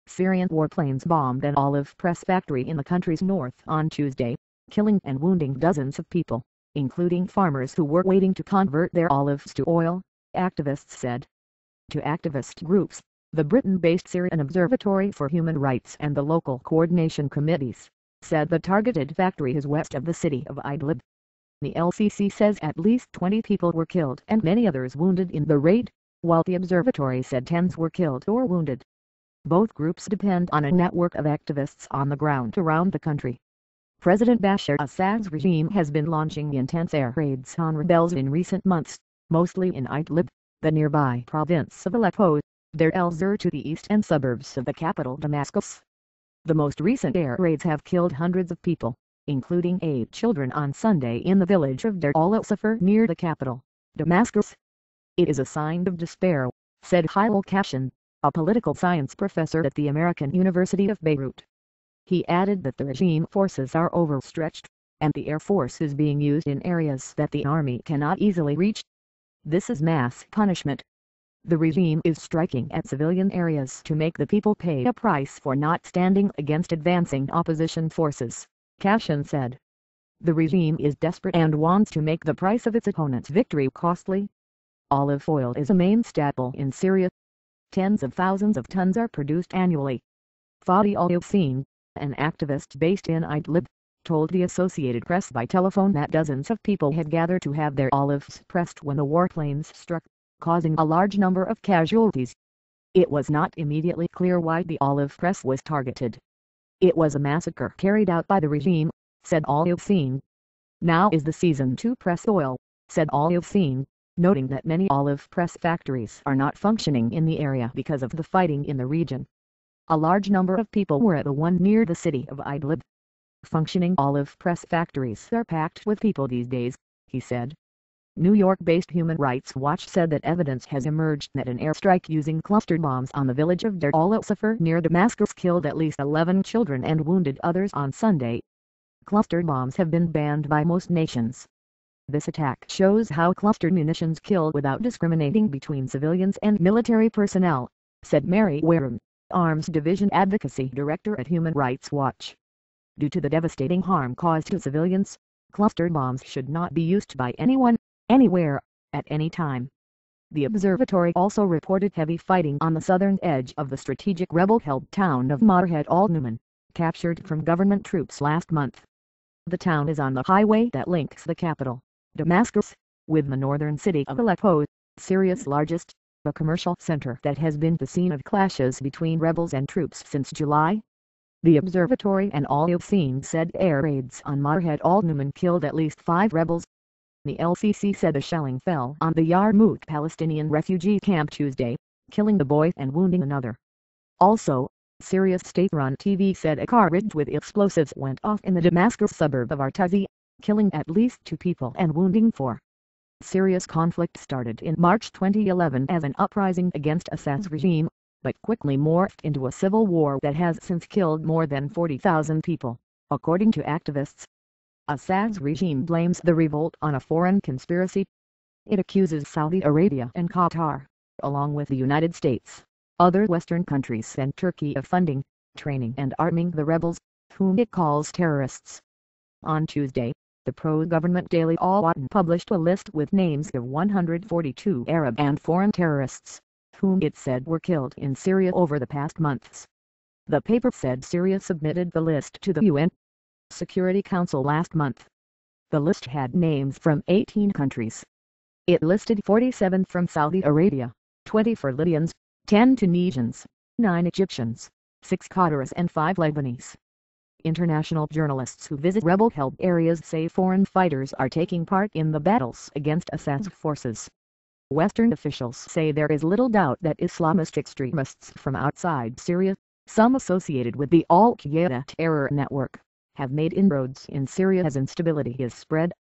Syrian warplanes bombed an olive press factory in the country's north on Tuesday, killing and wounding dozens of people, including farmers who were waiting to convert their olives to oil, activists said. To activist groups, the Britain-based Syrian Observatory for Human Rights and the local coordination committees said the targeted factory is west of the city of Idlib. The LCC says at least 20 people were killed and many others wounded in the raid, while the observatory said tens were killed or wounded. Both groups depend on a network of activists on the ground around the country. President Bashar Assad's regime has been launching intense air raids on rebels in recent months, mostly in Idlib, the nearby province of Aleppo, Deir el-Zur to the east and suburbs of the capital Damascus. The most recent air raids have killed hundreds of people, including 8 children on Sunday in the village of Deir al-Safar near the capital, Damascus. It is a sign of despair, said Hilal Kashan, a political science professor at the American University of Beirut. He added that the regime forces are overstretched, and the air force is being used in areas that the army cannot easily reach. This is mass punishment. The regime is striking at civilian areas to make the people pay a price for not standing against advancing opposition forces, Kashan said. The regime is desperate and wants to make the price of its opponent's victory costly. Olive oil is a main staple in Syria. Tens of thousands of tons are produced annually. Fadi al-Yassin, an activist based in Idlib, told the Associated Press by telephone that dozens of people had gathered to have their olives pressed when the warplanes struck, causing a large number of casualties. It was not immediately clear why the olive press was targeted. It was a massacre carried out by the regime, said al-Yassin. Now is the season to press oil, said al-Yassin, noting that many olive press factories are not functioning in the area because of the fighting in the region. A large number of people were at the one near the city of Idlib. Functioning olive press factories are packed with people these days, he said. New York-based Human Rights Watch said that evidence has emerged that an airstrike using cluster bombs on the village of Deir al-Safar near Damascus killed at least 11 children and wounded others on Sunday. Cluster bombs have been banned by most nations. This attack shows how cluster munitions kill without discriminating between civilians and military personnel, said Mary Warren, Arms Division Advocacy Director at Human Rights Watch. Due to the devastating harm caused to civilians, cluster bombs should not be used by anyone, anywhere, at any time. The observatory also reported heavy fighting on the southern edge of the strategic rebel-held town of Marhed al-Numan, captured from government troops last month. The town is on the highway that links the capital, Damascus, with the northern city of Aleppo, Syria's largest, a commercial center that has been the scene of clashes between rebels and troops since July. The observatory and al-Yassin said air raids on Marhed al-Numan killed at least 5 rebels. The LCC said a shelling fell on the Yarmouk Palestinian refugee camp Tuesday, killing a boy and wounding another. Also, Syria's state-run TV said a car rigged with explosives went off in the Damascus suburb of Artazi, killing at least 2 people and wounding 4. Syria's conflict started in March 2011 as an uprising against Assad's regime, but quickly morphed into a civil war that has since killed more than 40,000 people, according to activists. Assad's regime blames the revolt on a foreign conspiracy. It accuses Saudi Arabia and Qatar, along with the United States, other Western countries and Turkey of funding, training and arming the rebels, whom it calls terrorists. On Tuesday, the pro-government daily Al Watan published a list with names of 142 Arab and foreign terrorists, whom it said were killed in Syria over the past months. The paper said Syria submitted the list to the UN Security Council last month. The list had names from 18 countries. It listed 47 from Saudi Arabia, 20 for Libyans, 10 Tunisians, 9 Egyptians, 6 Qataris and 5 Lebanese. International journalists who visit rebel-held areas say foreign fighters are taking part in the battles against Assad's forces. Western officials say there is little doubt that Islamist extremists from outside Syria, some associated with the Al-Qaeda terror network, have made inroads in Syria as instability is spread.